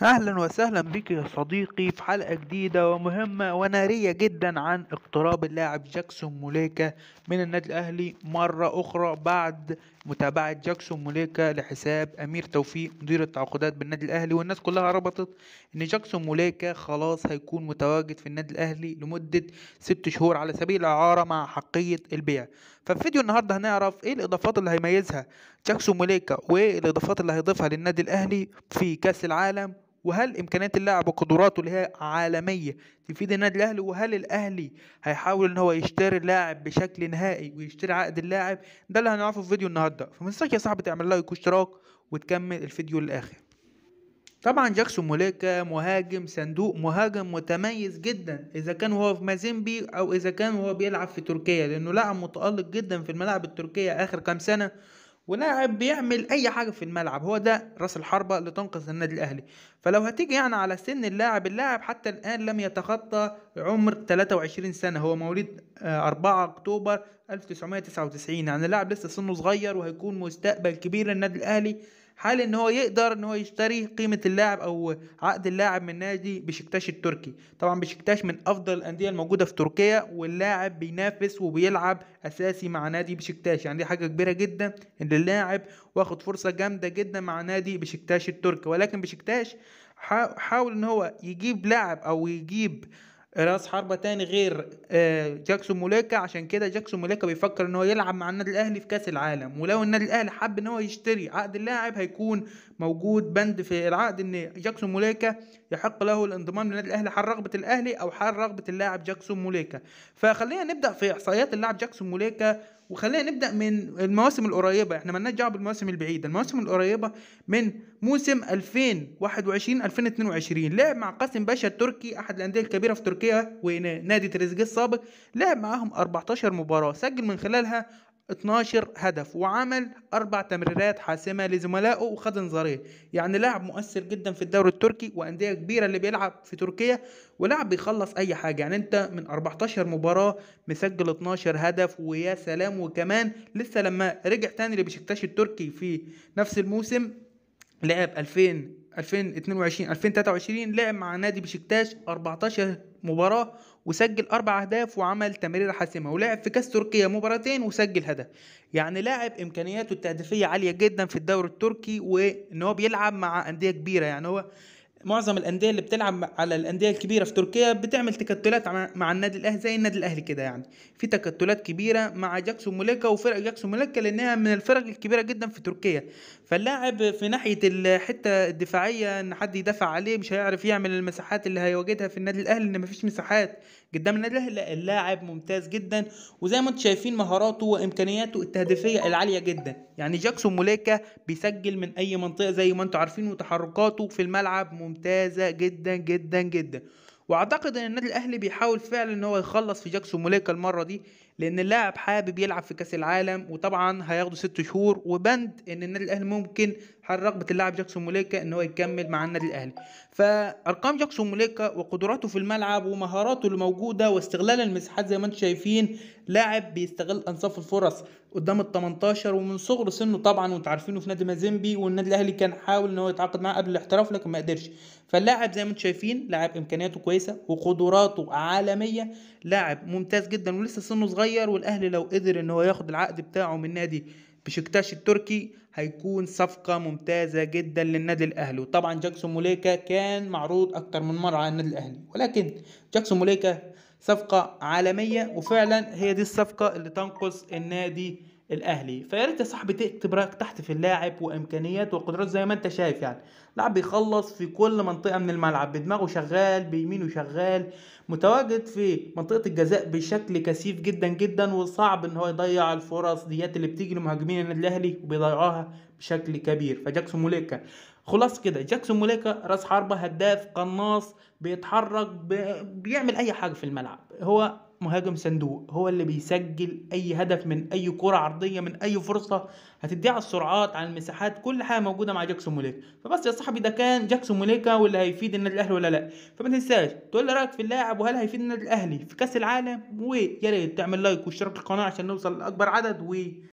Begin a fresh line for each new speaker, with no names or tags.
أهلا وسهلا بك يا صديقي في حلقة جديدة ومهمة ونارية جدا عن اقتراب اللاعب جاكسون موليكا من النادي الأهلي مرة أخرى بعد متابعة جاكسون موليكا لحساب أمير توفيق مدير التعاقدات بالنادي الأهلي، والناس كلها ربطت إن جاكسون موليكا خلاص هيكون متواجد في النادي الأهلي لمدة 6 شهور على سبيل الإعارة مع حقية البيع. ففي فيديو النهاردة هنعرف إيه الإضافات اللي هيميزها جاكسون موليكا وإيه الإضافات اللي هيضيفها للنادي الأهلي في كأس العالم، وهل امكانيات اللاعب وقدراته اللي هي عالميه تفيد النادي الاهلي، وهل الاهلي هيحاول ان هو يشتري اللاعب بشكل نهائي ويشتري عقد اللاعب. ده اللي هنعرفه في فيديو النهارده، فما تنساش يا صاحبي تعمل لايك واشتراك وتكمل الفيديو للاخر. طبعا جاكسون موليكا مهاجم صندوق، مهاجم متميز جدا اذا كان هو في مازيمبي او اذا كان هو بيلعب في تركيا، لانه لاعب متالق جدا في الملاعب التركيه اخر كام سنه، ولاعب بيعمل اي حاجه في الملعب. هو ده راس الحربه اللي تنقذ النادي الاهلي. فلو هتيجي يعني على سن اللاعب حتى الان لم يتخطى عمر 23 سنه. هو مواليد 4 اكتوبر 1999، يعني اللاعب لسه سنه صغير وهيكون مستقبل كبير للنادي الاهلي، حال ان هو يقدر ان هو يشتري قيمه اللاعب او عقد اللاعب من نادي بشكتاش التركي. طبعا بشكتاش من افضل الانديه الموجوده في تركيا، واللاعب بينافس وبيلعب اساسي مع نادي بشكتاش، يعني دي حاجه كبيره جدا ان اللاعب واخد فرصه جامده جدا مع نادي بشكتاش التركي. ولكن بشكتاش حاول ان هو يجيب لاعب او يجيب راس حربة تاني غير جاكسون موليكا. عشان كده جاكسون موليكا بيفكر ان هو يلعب مع النادي الاهلي في كاس العالم، ولو النادي الاهلي حب ان هو يشتري عقد اللاعب هيكون موجود بند في العقد ان جاكسون موليكا يحق له الانضمام للنادي الاهلي حال رغبه الاهلي او حال رغبه اللاعب جاكسون موليكا. فخلينا نبدا في احصائيات اللاعب جاكسون موليكا، وخلينا نبدا من المواسم القريبه، احنا مالناش دعوه بالمواسم البعيده. المواسم القريبه من موسم 2021 2022 لعب مع قاسم باشا التركي احد الانديه الكبيره في تركيا ونادي تريزيجيه السابق. لعب معاهم 14 مباراه، سجل من خلالها 12 هدف وعمل 4 تمريرات حاسمه لزملائه وخد انذارين. يعني لاعب مؤثر جدا في الدوري التركي وانديه كبيره اللي بيلعب في تركيا، ولاعب بيخلص اي حاجه. يعني انت من 14 مباراه مسجل 12 هدف ويا سلام. وكمان لسه لما رجع تاني لبشكتاش التركي في نفس الموسم لعب 2022 2023 لعب مع نادي بشكتاش 14 مباراة وسجل 4 أهداف وعمل تمريرة حاسمة، ولعب في كأس تركيا مباراتين وسجل هدف. يعني لاعب إمكانياته التهديفية عالية جدا في الدوري التركي، وإن هو بيلعب مع أندية كبيرة. يعني هو معظم الانديه اللي بتلعب على الانديه الكبيره في تركيا بتعمل تكتلات مع النادي الاهلي زي النادي الاهلي كده. يعني في تكتلات كبيره مع جاكسون موليكا وفرق جاكسون موليكا لانها من الفرق الكبيره جدا في تركيا. فاللاعب في ناحيه الحته الدفاعيه ان حد يدافع عليه مش هيعرف يعمل المساحات اللي هيواجدها في النادي الاهلي، ان مفيش مساحات قدام النادي الاهلي. لا، اللاعب ممتاز جدا، وزي ما انتم شايفين مهاراته وامكانياته التهديفيه العاليه جدا. يعني جاكسون موليكا بيسجل من اي منطقه زي ما انتم عارفين، وتحركاته في الملعب ممتازه جدا جدا جدا. واعتقد ان النادي الاهلي بيحاول فعلا ان هو يخلص في جاكسون موليكا المره دي، لان اللاعب حابب يلعب في كاس العالم، وطبعا هياخدوا 6 شهور وبند ان النادي الاهلي ممكن حال رغبه اللاعب جاكسون موليكا ان هو يكمل مع النادي الاهلي. فارقام جاكسون موليكا وقدراته في الملعب ومهاراته اللي موجوده واستغلال المساحات زي ما انتم شايفين، لاعب بيستغل انصاف الفرص قدام ال 18 ومن صغر سنه طبعا، وانتوا عارفينه في نادي مازيمبي، والنادي الاهلي كان حاول ان هو يتعاقد معاه قبل الاحتراف لكن ما قدرش. فاللاعب زي ما انتم شايفين لاعب امكانياته كويسه وقدراته عالميه، لاعب ممتاز جدا ولسه سنه صغير. والاهلي لو قدر ان هو ياخد العقد بتاعه من نادي بشكتاش التركي هيكون صفقة ممتازة جدا للنادي الأهلي. وطبعا جاكسون موليكا كان معروض أكتر من مرة على النادي الأهلي، ولكن جاكسون موليكا صفقة عالمية، وفعلا هي دي الصفقة اللي تنقذ النادي الأهلي. فيا ريت يا صاحبي تكتب رأيك تحت في اللاعب وإمكانياته وقدراته زي ما أنت شايف. يعني لاعب بيخلص في كل منطقة من الملعب، بدماغه شغال بيمينه شغال، متواجد في منطقة الجزاء بشكل كثيف جدا جدا، وصعب ان هو يضيع الفرص ديات اللي بتيجي لمهاجمين النادي الاهلي وبيضيعوها بشكل كبير. فجاكسون موليكا خلاص كده، جاكسون موليكا راس حربة هداف قناص بيتحرك بيعمل اي حاجة في الملعب. هو مهاجم صندوق، هو اللي بيسجل اي هدف من اي كرة عرضية من اي فرصة هتديها على السرعات على المساحات، كل حاجة موجودة مع جاكسون موليكا. فبس يا صاحبي ده كان جاكسون موليكا واللي هيفيد النادي الاهلي ولا لا. فما تنساش تقول لي رايك في اللاعب وهل هيفيد النادي الاهلي في كاس العالم، ويا ريت تعمل لايك واشتراك في القناه عشان نوصل لاكبر عدد